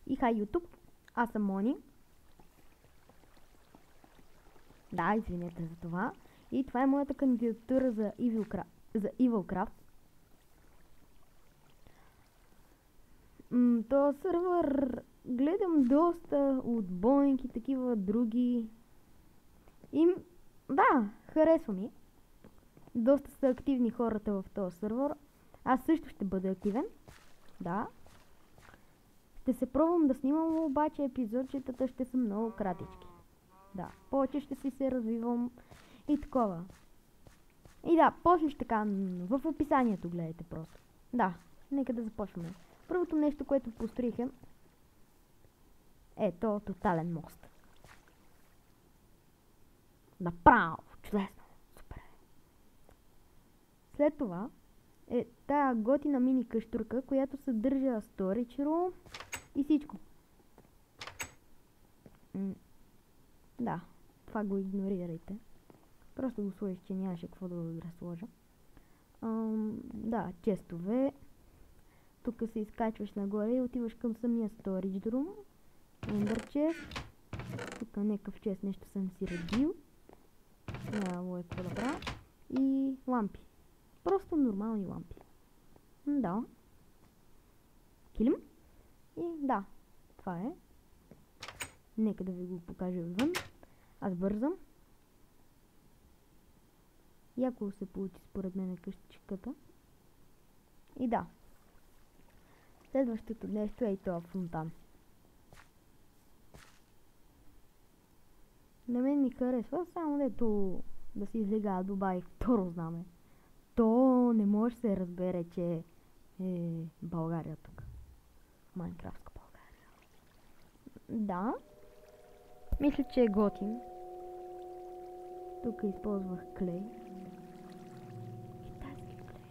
И хай YouTube, аз съм Мони. Да, извинете за това. И това е моята кандидатура за EvilCraft. Този сървър гледам доста отбойники, такива други. И да, харесва ми. Доста са активни хората в този сървър. Аз също ще бъда активен. Да. Ще се пробвам да снимам, обаче епизодчетата ще са много кратички. Да, повече ще си се развивам и такова. И да, после ще така, в описанието гледайте просто. Да, нека да започваме. Първото нещо, което построих е то тотален мост. Направо, чудесно, супер. След това е тая готина мини къщурка, която съдържа storage room и всичко. Да, това го игнорирайте. Просто го сложих, че нямаше какво да разложа. Да, честове. Тук се изкачваш нагоре и отиваш към самия storage room. Ender chest. Тук някакъв чест нещо съм си родил. Няма какво да правя. И лампи. Просто нормални лампи. Да. Килим. И да, това е. Нека да ви го покажа отвън. Аз бързам. Яко се получи според мен къщичката. И да. Следващото нещо е и това фонтан. На мен ми харесва, само дето да се излега добавих второ знаме. То не може да се разбере, че е България тук. Майнкрафтска България. Да. Мисля, че е готин. Тук използвах клей. Китайски клей.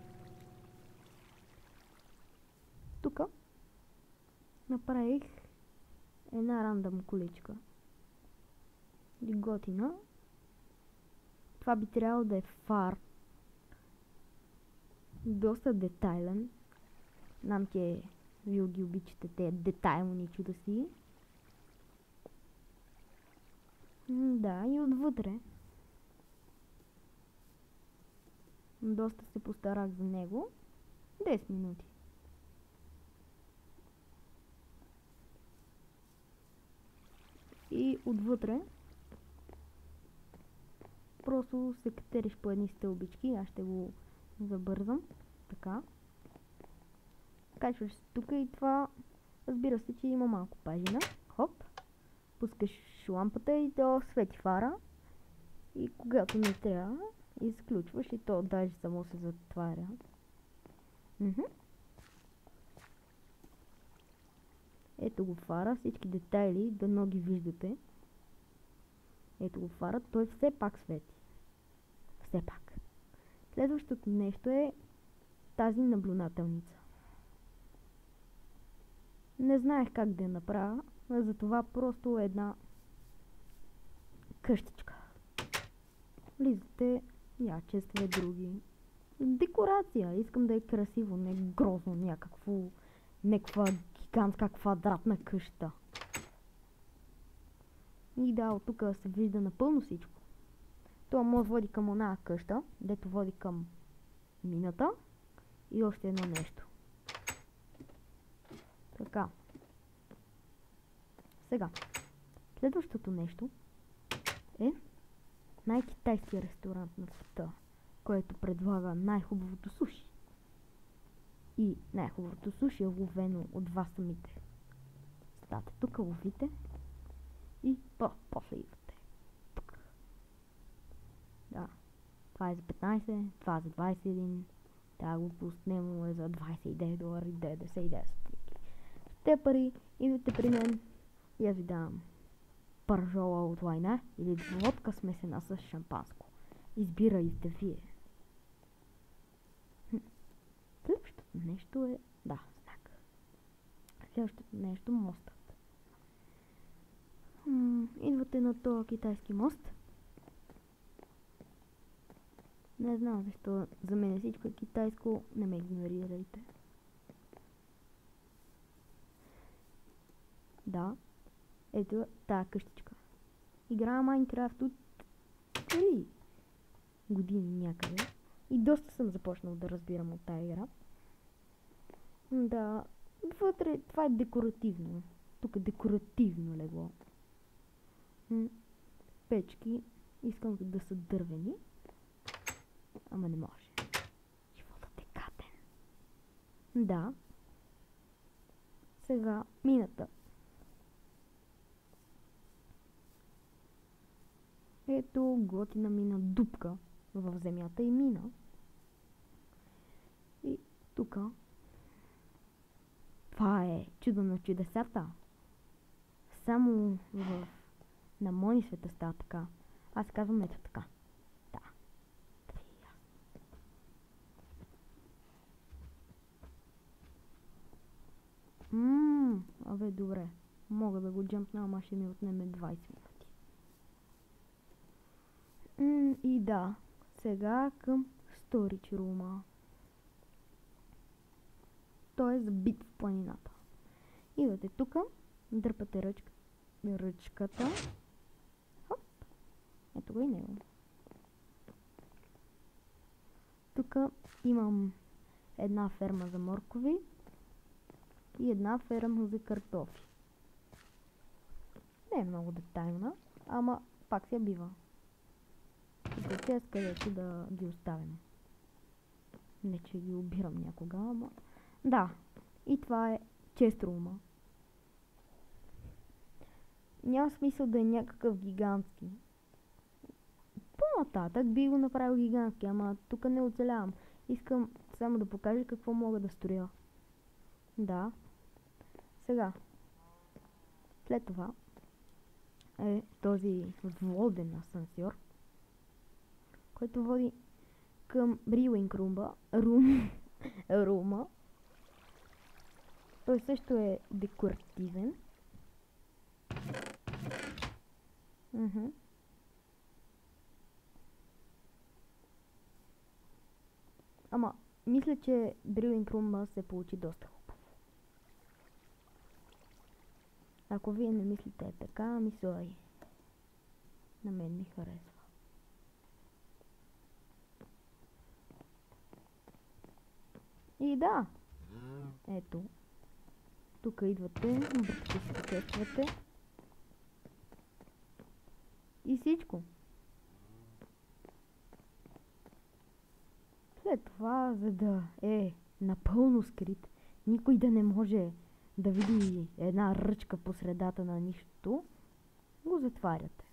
Тук направих една рандъм количка. Готина. Това би трябвало да е фар. Доста детайлен. Знам, че вие ги обичате те детайлни чуда си. Да, и отвътре. Доста се постарах за него. 10 минути. И отвътре просто се катериш по едни стълбички. Аз ще го забързам. Така. Качваш тук и това. Разбира се, че има малко пажина. Хоп. Пускаш лампата и то свети фара. И когато не трябва, изключваш и то даже само се затваря. Ето го фара, всички детайли, дано ги виждате. Ето го фара, той все пак свети. Все пак. Следващото нещо е тази наблюдателница. Не знаех как да я направя, затова просто една къщичка. Влизате, честваме други. Декорация, искам да е красиво, не грозно, някаква гигантска квадратна къща. И да, от тук се вижда напълно всичко. Това може води към оная къща, дето води към мината и още едно нещо. Така. Сега. Следващото нещо е най-китайския ресторант на света, който предлага най-хубавото суши. И най-хубавото суши е ловено от вас самите. Стате тук, ловите и после идвате. Тук. Да. Това е за 15, това за 21. Тя го пуснем е за $29, 99 стотинки. Те пари идвате при мен и аз ви давам пържола от лайна или водка смесена с шампанско. Избирайте вие. Следващото нещо е... Да, знак. Следващото нещо мостът. Идвате на този китайски мост. Не знам защо за мен всичко е китайско. Не ме игнорирайте. Да. Ето тая къщичка. Играя Майнкрафт от 3 години някъде. И доста съм започнал да разбирам от тая игра. Да. Вътре това е декоративно. Тук е декоративно легло. Печки. Искам да са дървени. Ама не може. Животът е катен. Да. Сега мината. Ето готина мина дупка в земята и мина. И тук. Това е чудо на чудесата. Само на мои света става така. Аз казвам ето така. Да. Абе, добре. Мога да го джампна, ама ще ми отнеме 20 минути. И да. Сега към Storage Room. Той е забит в планината. Идвате тук, дърпате ръчката. Хоп. Ето го и него. Тук имам една ферма за моркови и една ферма за картофи. Не е много детайлна, ама пак се бива. Тук е където да ги оставим. Не, че ги обирам някога, ама... Да, и това е Chest Room. Няма смисъл да е някакъв гигантски. По-нататък би го направил гигантски, ама тук не оцелявам. Искам само да покажа какво мога да строя. Да. Сега. След това е този воден асансьор, който води към Brewing Room. Той също е декоративен. Ама, мисля, че Brewing Room се получи доста хубаво. Ако вие не мислите така, мисля, на мен ми харесва. И да, ето, тук идвате, бъркате си покачвате и всичко. След това, за да е напълно скрит, никой да не може да види една ръчка по средата на нищото, го затваряте.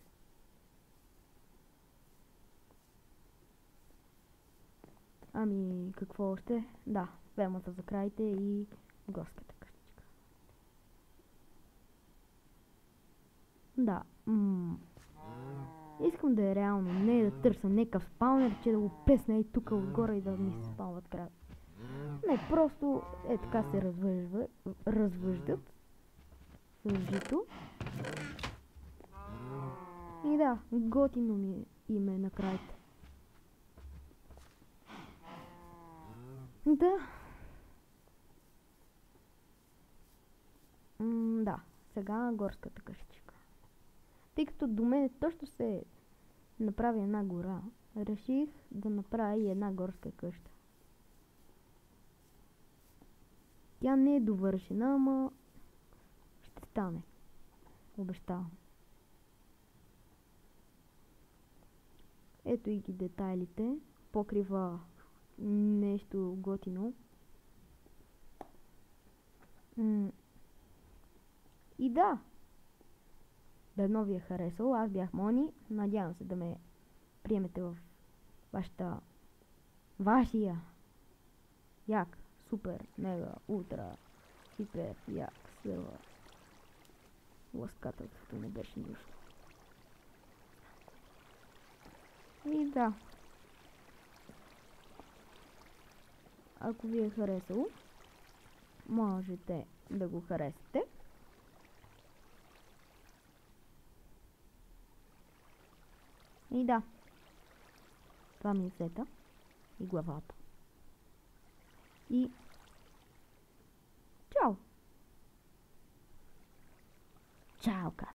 Ами, какво още? Да, фермата за краите и горската къщичка. Да, искам да е реално, не да търся някакъв спаунер, че да го песна и тук отгоре и да ми се спаунват крави. Не, просто е така се развъждат с жито. И да, готино ми е име на краите. Да. Да, сега горската къщичка. Тъй като до мен точно се направи една гора, реших да направя и една горска къща. Тя не е довършена, ама ще стане. Обещавам. Ето и ги детайлите. Покрива нещо готино. И да. Дано ви е харесало. Аз бях Мони. Надявам се да ме приемете в вашия як, супер, мега, ултра, хипер, як, сервер. Ласкателството не беше нищо. И да. Ако ви е харесало, можете да го харесате. И да. Това ми е сета и главата. И чао! Чаока!